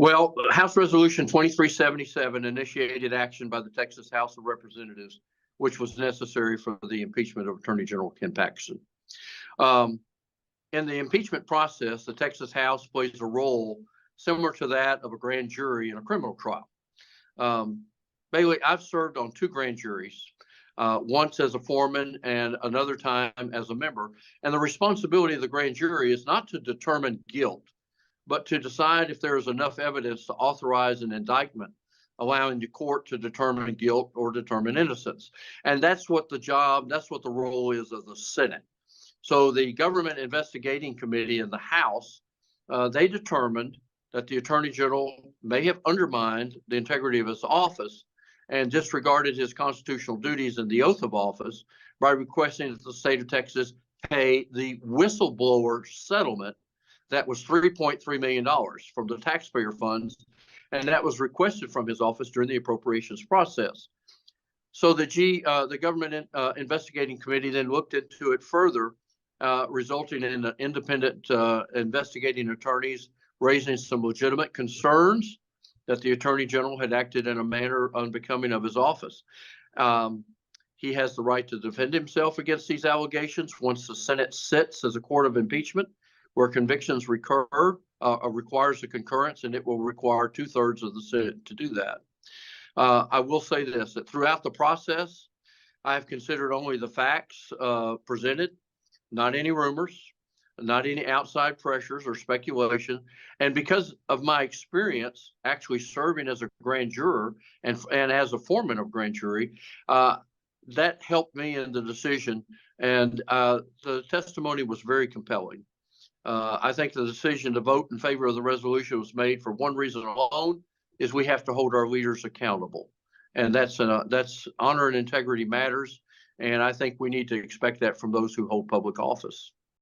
Well, House Resolution 2377 initiated action by the Texas House of Representatives, which was necessary for the impeachment of Attorney General Ken Paxton. In the impeachment process, the Texas House plays a role similar to that of a grand jury in a criminal trial. Bailey, I've served on 2 grand juries, once as a foreman and another time as a member. And the responsibility of the grand jury is not to determine guilt, but to decide if there is enough evidence to authorize an indictment, allowing the court to determine guilt or determine innocence. And that's what the role is of the Senate. So the Government Investigating Committee in the House, they determined that the Attorney General may have undermined the integrity of his office and disregarded his constitutional duties in the oath of office by requesting that the state of Texas pay the whistleblower settlement that was $3.3 million from the taxpayer funds, and that was requested from his office during the appropriations process. So the Government Investigating Committee then looked into it further, resulting in independent investigating attorneys raising some legitimate concerns that the Attorney General had acted in a manner unbecoming of his office. He has the right to defend himself against these allegations once the Senate sits as a court of impeachment, where convictions recur, requires a concurrence, and it will require 2/3 of the Senate to do that. I will say this, that throughout the process, I have considered only the facts presented, not any rumors, not any outside pressures or speculation. And because of my experience actually serving as a grand juror and as a foreman of grand jury, that helped me in the decision. And the testimony was very compelling. I think the decision to vote in favor of the resolution was made for one reason alone, is we have to hold our leaders accountable. And that's honor and integrity matters. And I think we need to expect that from those who hold public office.